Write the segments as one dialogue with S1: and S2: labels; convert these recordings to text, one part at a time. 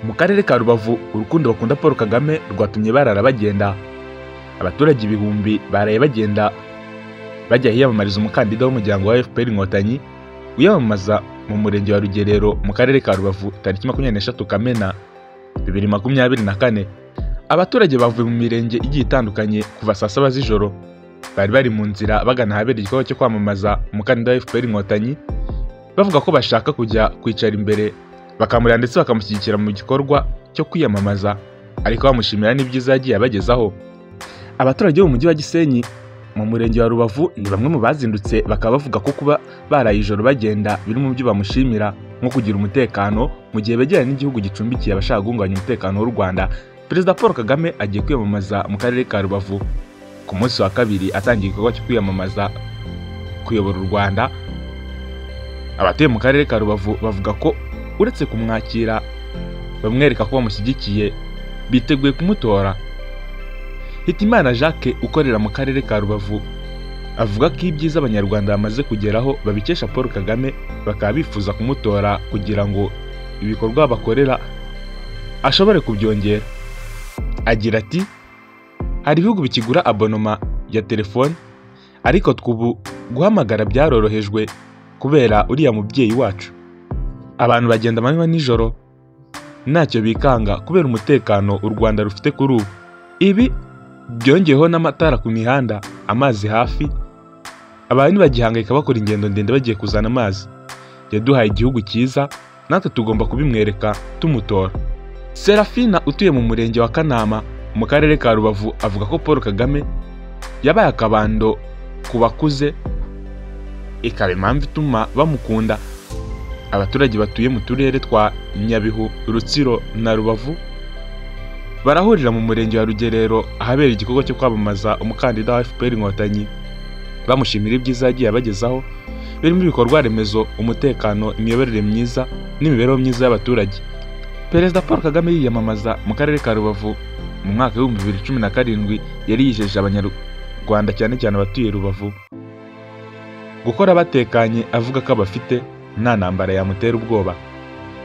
S1: Mu karere ka Rubavu urukundo bakunda Paul Kagame rwatumye barara bagenda. Abaturage ibihumbi baraye bagenda bajya hiyamamariza umukandida w'umuryango wa FPR Inkotanyi wiyamamaza mu murenge wa Rugerero mu karere ka Rubavu tariki 23 Kamena 2024. Abaturage bavuye mu mirenge igiye itandukanye kuva saa 7 z'ijoro bari mu nzira bagana ahabera igikorwa cyo kwamamaza umukandida wa FPR Inkotanyi, bavuga ko bashaka kujya kwicara imbere bakamurira ndetse bakamushyigikira mu gikorwa cyo kwiyamamaza, ariko bamushimira n'ibyiza yagiye abagezaho. Abaturage bo mu mujyi wa Gisenyi mu murenge wa Rubavu ni bamwe mu bazindutse bakaba bavuga ko kuba baraye ijoro bagenda biri mu byo bamushimira, nko kugira umutekano mu gihe begeranye n'igihugu gicumbikiye abashaka guhungabanya umutekano w'u Rwanda. Perezida Paul Kagame agiye kwiyamamaza mu karere ka Rubavu ku munsi wa kabiri atangiye igikorwa cyo kwiyamamaza kuyobora u Rwanda. Abatuye mu karere ka Rubavu bavuga ko uretse kumwakira bamwereka ko bamushyigikiye biteguye kumutora. Hitimana Jacques ukorera mu karere ka Rubavu avuga ko ibyiza abanyarwanda bamaze kugeraho babikesha Paul Kagame, bakaba bifuza kumutora kugira ngo ibikorwa bakorera ashobore kubyongera. Agira ati hari ibihugu bikigura abonoma ya telefone, ariko twubu guhamagara byarorohejwe kubera uriya mubyeyi wacu. Abantu bagenda amanywa nijoro ntacyo bikanga kubera umutekano u Rwanda rufite kuri ubu. Ibi byongeyeho n'amatara ku mihanda, amazi hafi, abantu bagihangayika bakora ingendo ndende bagiye kuzana amazi. Yaduhaye igihugu cyiza, natwe tugomba kubimwereka tumutora. Serafina utuye mu murenge wa Kanama mu karere ka Rubavu avuga ko Paul Kagame yabaye akabando ku bakuze, ikaba impamvu ituma bamukunda. Abaturage batuye mu turere twa Nyabihu, Rutsiro na Rubavu barahurira mu murenge wa Rugerero ahabera igikorwa cyo kwamamaza umukandida wa FPR Inkotanyi, bamushimira ibyiza yagiye abagezaho birimo ibikorwa remezo, umutekano, imiyoborere myiza n'imibereho myiza y'abaturage. Perezida Paul Kagame yiyamamaza mu karere ka Rubavu mu mwaka wa 2017 yari yijeje abanyarwanda cyane cyane abatuye Rubavu gukora batekanye, avuga ko abafite nta ntambara yamutera ubwoba.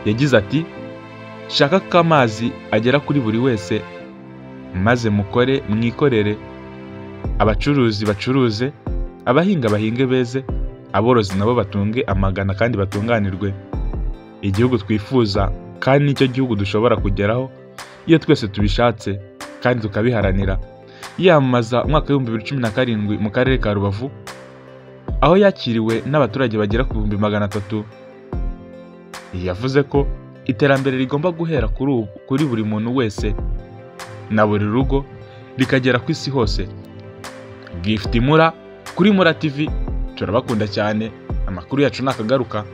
S1: Yagize ati shaka ko amazi agera kuri buri wese, maze mukore mwikorere, abacuruzi bacuruze, abahinga bahinge beze, aborozi nabo batunge amagana kandi batunganirwe. Igihugu twifuza kandi nicyo gihugu dushobora kugeraho iyo twese tubishatse kandi tukabiharanira. Yiyamamaza umwaka wa 2017 mu karere ka Rubavu aho yakiriwe n'abaturage bagera ku 300. Yavuze ko iterambere rigomba guhera kuri buri muntu wese na buri rugo rikagera ku isi hose. Gift Mura kuri Mura TV, turabakunda cyane. Amakuru yacu nakagaruka.